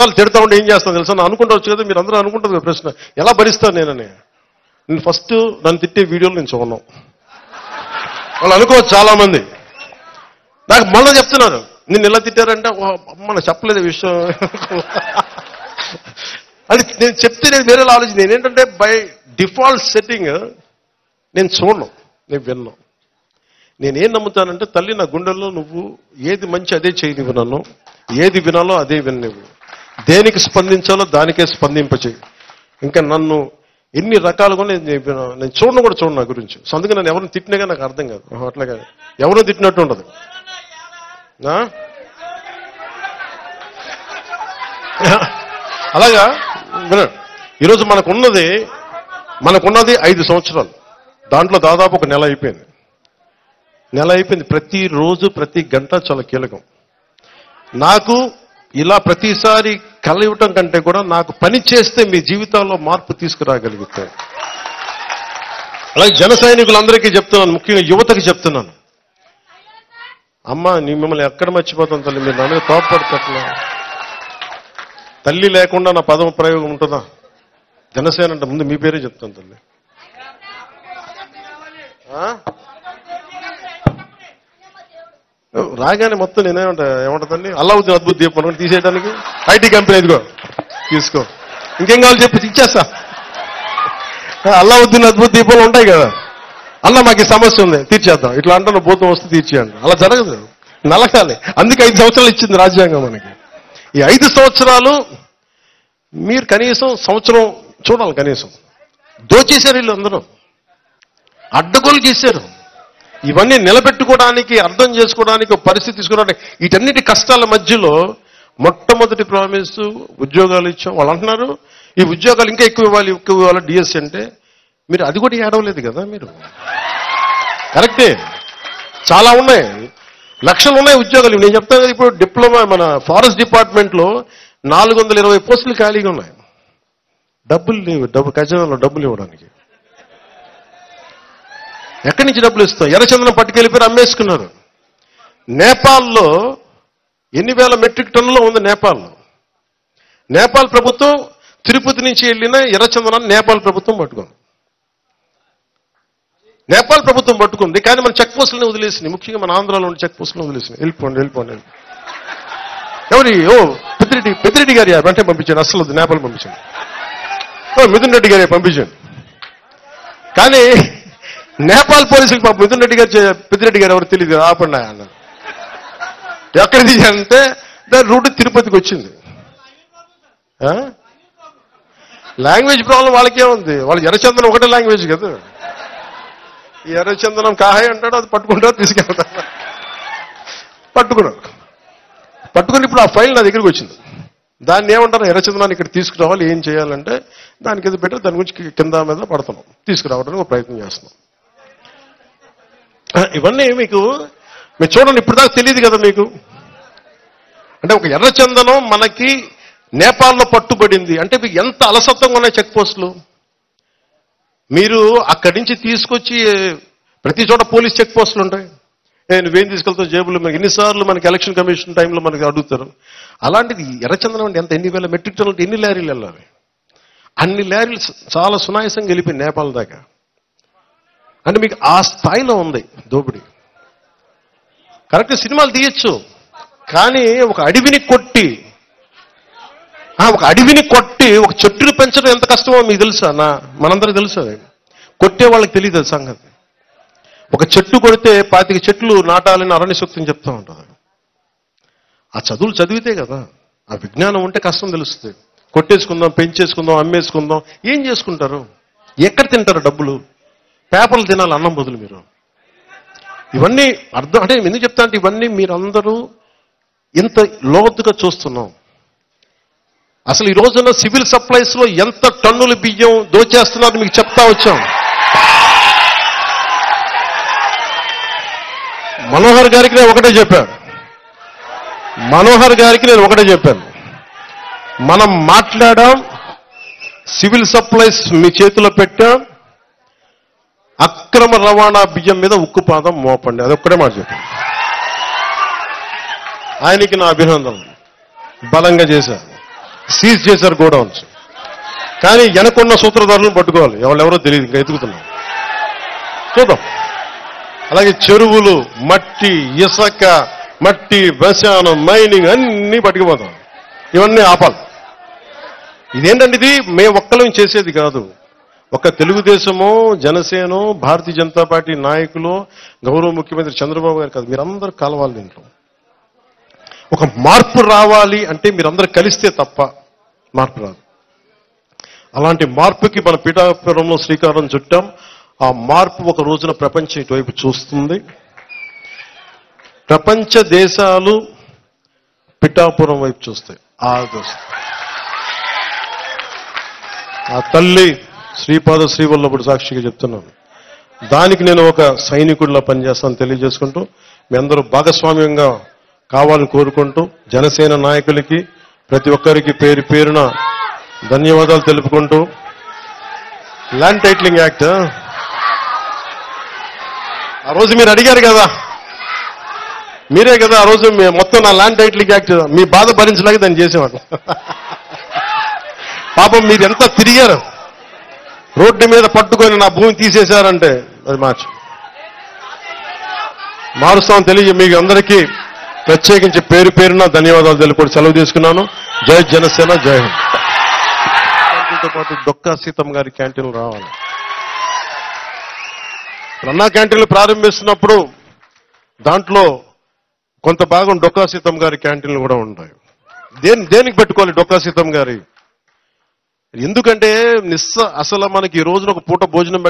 ఎన్నాళ్ళు తిడతా ఉంటే ఏం చేస్తాను తెలుసా? అనుకుంటావచ్చు కదా, మీరు అందరూ అనుకుంటారు కదా ప్రశ్న, ఎలా భరిస్తాను నేనని. నేను ఫస్ట్ నన్ను తిట్టే వీడియోలు నేను చూడను. వాళ్ళు అనుకోవచ్చు చాలా మంది. నాకు మళ్ళీ చెప్తున్నారు, నిన్ను ఎలా తిట్టారంటే అమ్మ చెప్పలేదు విషయం. అది నేను చెప్తే నేను వేరే ఆలోచన. నేనేంటంటే బై డిఫాల్ట్ సెట్టింగ్ నేను చూడను, నేను విన్నాను. నేనేం నమ్ముతానంటే, తల్లి నా గుండెల్లో నువ్వు ఏది మంచి అదే చేయనివ్వు, నన్ను ఏది వినాలో అదే విననివ్వు, దేనికి స్పందించాలో దానికే స్పందింపచేయి. ఇంకా నన్ను ఎన్ని రకాలుగా నేను చూడను కూడా చూడను నా గురించి. సో అందుకే నన్ను ఎవరిని తిట్టినాగా నాకు అర్థం కాదు. అట్లాగా ఎవరో తిట్టినట్టు ఉండదు. అలాగా ఈరోజు మనకున్నది 5 సంవత్సరాలు. దాంట్లో దాదాపు ఒక నెల అయిపోయింది. ప్రతిరోజు ప్రతి గంట చాలా కీలకం. నాకు ఇలా ప్రతిసారి కలవటం కంటే కూడా నాకు పని చేస్తే మీ జీవితాల్లో మార్పు తీసుకురాగలుగుతాయి. అలాగే జన సైనికులందరికీ చెప్తున్నాను, ముఖ్యంగా యువతకి చెప్తున్నాను, అమ్మ నీ మిమ్మల్ని ఎక్కడ మర్చిపోతాను తల్లి, మీరు నన్ను తోడ్పడతట్లా. తల్లి లేకుండా నా పదం ప్రయోగం ఉంటుందా? జనసేన అంటే ముందు మీ పేరే చెప్తాను తల్లి. రాగానే మొత్తం ఏమంటుందండి, అల్లావుద్దీన్ అద్భుత దీపం తీసేయడానికి ఐటీ కంపెనీ ఇదిగో తీసుకో, ఇంకేం కావాలి చెప్పి ఇచ్చేస్తా. అల్లావుద్దీన్ అద్భుత దీపాలు ఉంటాయి కదా, అలా మాకు ఈ సమస్య ఉంది తీర్చేద్దాం, ఇట్లా అంటున్న భూతం వస్తే తీర్చేయండి. అలా జరగదు, నలకాలి. అందుకే 5 సంవత్సరాలు ఇచ్చింది రాజ్యాంగం మనకి. ఈ 5 సంవత్సరాలు మీరు కనీసం సంవత్సరం చూడాలి. కనీసం దోచేశారు వీళ్ళు అందరూ, అడ్డగోలు చేశారు. ఇవన్నీ నిలబెట్టుకోవడానికి, అర్థం చేసుకోవడానికి, పరిస్థితి తీసుకోవడానికి, వీటన్నిటి కష్టాల మధ్యలో మొట్టమొదటి ప్రామిస్ ఉద్యోగాలు ఇచ్చాం. వాళ్ళు అంటున్నారు ఈ ఉద్యోగాలు ఇంకా ఎక్కువ ఇవ్వాలి డిఎస్ అంటే. మీరు అది కూడా ఏడవలేదు కదా మీరు. కరెక్టే, చాలా ఉన్నాయి, లక్షలు ఉన్నాయి ఉద్యోగాలు. నేను చెప్తాను కదా, ఇప్పుడు డిప్లొమా మన ఫారెస్ట్ డిపార్ట్మెంట్లో 420 పోస్టులు ఖాళీగా ఉన్నాయి. డబ్బులు లేవు, ఖజానాలో డబ్బులు ఇవ్వడానికి. ఎక్కడి నుంచి డబ్బులు ఇస్తాం? ఎర్రచందనం పట్టుకెళ్ళిపోయి అమ్మేసుకున్నారు. నేపాల్లో ఎన్ని వేల మెట్రిక్ టన్నులో ఉంది నేపాల్లో. నేపాల్ ప్రభుత్వం తిరుపతి నుంచి వెళ్ళిన ఎర్రచందనాన్ని నేపాల్ ప్రభుత్వం పట్టుకుంది. నేపాల్ ప్రభుత్వం పట్టుకుంది, కానీ మన చెక్ పోస్టులను వదిలేసింది. ముఖ్యంగా మన ఆంధ్రాలో ఉన్న చెక్ పోస్టులను వదిలేసింది. వెళ్ళిపోండి. పెద్దిరెడ్డి గారి వెంటనే పంపించాను, అసలు నేపాల్ పంపించాను. మిథున్ రెడ్డి గారి పంపించాను. కానీ నేపాల్ పోలీసులకు పాపం మిథున్ రెడ్డి గారు పెద్దిరెడ్డి గారు ఎవరు తెలియదు, ఆపండి అన్నారు. ఎక్కడ దిగారంటే దాని రూట్ తిరుపతికి వచ్చింది. లాంగ్వేజ్ ప్రాబ్లం వాళ్ళకే ఉంది. వాళ్ళు ఎర్రచందనం ఒకటే లాంగ్వేజ్ కదా. ఈ ఎర్రచందనం కాహాయ్ అంటాడు, అది పట్టుకుంటాడు, తీసుకెళ్తాడు. పట్టుకుని ఇప్పుడు ఆ ఫైల్ నా దగ్గరికి వచ్చింది. దాన్ని ఏమంటారు, ఎర్రచందనాన్ని ఇక్కడ తీసుకురావాలి, ఏం చేయాలంటే దానికి ఏదో పెట్టి దాని గురించి కింద మీద పడుతున్నాం, తీసుకురావడానికి ఒక ప్రయత్నం చేస్తున్నాం. ఇవన్నీ మీకు మీరు చూడండి, ఇప్పుడు దాకా తెలియదు కదా మీకు. అంటే ఒక ఎర్రచందనం మనకి నేపాల్లో పట్టుబడింది అంటే మీకు ఎంత అలసత్వంగా ఉన్నాయి చెక్ పోస్టులు. మీరు అక్కడి నుంచి తీసుకొచ్చి ప్రతి చోట పోలీస్ చెక్ పోస్టులు ఉంటాయి. నువ్వేం తీసుకెళ్తావు జేబులు, మనకి ఎన్నిసార్లు మనకి ఎలక్షన్ కమిషన్ టైంలో మనకి అడుగుతారు. అలాంటిది ఎర్రచందనం అంటే ఎన్ని వేల మెట్రిక్ టన్నులు, ఎన్ని లారీలు వెళ్ళాలి. అన్ని లారీలు చాలా సునాయాసంగా వెళ్ళిపోయి నేపాల్ దాకా. అంటే మీకు ఆ స్థాయిలో ఉంది దోపిడీ. కరెక్ట్, సినిమాలు తీయచ్చు, కానీ ఒక అడవిని కొట్టి ఒక చెట్టును పెంచడం ఎంత కష్టమో మీకు తెలుసా? మనందరికీ తెలుసు. కొట్టే వాళ్ళకి తెలియదు అది సంగతి. ఒక చెట్టు కొడితే 25 చెట్లు నాటాలని అరణ్య సూక్తం చెప్తూ ఉంటుంది. ఆ చదువులు చదివితే కదా, ఆ విజ్ఞానం ఉంటే కష్టం తెలుస్తుంది. కొట్టేసుకుందాం, పెంచేసుకుందాం, అమ్మేసుకుందాం, ఏం చేసుకుంటారు? ఎక్కడ తింటారు డబ్బులు? పేపర్లు తినాలి అన్నం బదులు. మీరు ఇవన్నీ అర్థం అంటే ఎందుకు చెప్తా అంటే, ఇవన్నీ మీరందరూ ఇంత లోతుగా చూస్తున్నాం. అసలు ఈ రోజున సివిల్ సప్లైస్ లో ఎంత టన్నుల బియ్యం దోచేస్తున్నారో మీకు చెప్తా వచ్చాం. మనోహర్ గారికి నేను ఒకటే చెప్పాను, మనం మాట్లాడాం, సివిల్ సప్లైస్ మీ చేతిలో పెట్టాం, అక్రమ రవాణా బియ్యం మీద ఉక్కుపాదం మోపండి. అదొక్కడే మాట చెప్పాను. ఆయనకి నా అభినందనలు, బలంగా చేశారు. సీజ్ చేశారు గోడౌన్స్. కానీ వెనకున్న సూత్రధారులను పట్టుకోవాలి, ఎవరెవరో తెలియదు, ఇంకా ఎదుగుతున్నాం, చూద్దాం. అలాగే చెరువులు, మట్టి, ఇసుక, మట్టి, శ్మశానం, మైనింగ్ అన్నీ పట్టుకుపోతాం. ఇవన్నీ ఆపాలి. ఇదేంటంటే ఇది మేము ఒక్కలం చేసేది కాదు. ఒక తెలుగుదేశమో, జనసేనో, భారతీయ జనతా పార్టీ నాయకులు, గౌరవ ముఖ్యమంత్రి చంద్రబాబు గారు కాదు, మీరందరూ కలవాలి. దీంట్లో ఒక మార్పు రావాలి అంటే మీరందరూ కలిస్తే తప్ప మార్పు రాదు. అలాంటి మార్పుకి మన పిఠాపురంలో శ్రీకారం చుట్టాం. ఆ మార్పు ఒక రోజున ప్రపంచం ఇటువైపు చూస్తుంది. ప్రపంచ దేశాలు పిఠాపురం వైపు చూస్తాయి. ఆ తల్లి శ్రీపాద శ్రీవల్లభుడు సాక్షిగా చెప్తున్నాను. దానికి నేను ఒక సైనికుడిలా పనిచేస్తాను తెలియజేసుకుంటూ, మీ అందరూ భాగస్వామ్యంగా కావాలని కోరుకుంటూ, జనసేన నాయకులకి ప్రతి ఒక్కరికి పేరు పేరున ధన్యవాదాలు తెలుపుకుంటూ, ల్యాండ్ టైటిలింగ్ యాక్ట్ ఆ రోజు మీరు అడిగారు కదా, మీరే కదా ఆ రోజు మొత్తం నా ల్యాండ్ టైటిలింగ్ యాక్ట్ మీ బాధ భరించలేక దాన్ని చేసేవాడు. పాపం మీరు ఎంత తిరిగారు, రోడ్డు మీద పట్టుకొని నా భూమి తీసేశారంటే అది మారుస్తామని తెలియ మీకు అందరికీ ప్రత్యేకించి పేరు పేరున ధన్యవాదాలు తెలుపుకొని సెలవు తీసుకున్నాను. జై జనసేన, జై హింద్. తో పాటు డొక్కా సీతమ్మ గారి క్యాంటీన్లు రావాలి. అన్నా క్యాంటీన్లు ప్రారంభిస్తున్నప్పుడు దాంట్లో కొంత భాగం డొక్కా సీతమ్మ గారి క్యాంటీన్లు కూడా ఉంటాయి. దేనికి పెట్టుకోవాలి డొక్కా సీతమ్మ గారి? ఎందుకంటే అసలు మనకి ఈ రోజున ఒక పూట భోజనం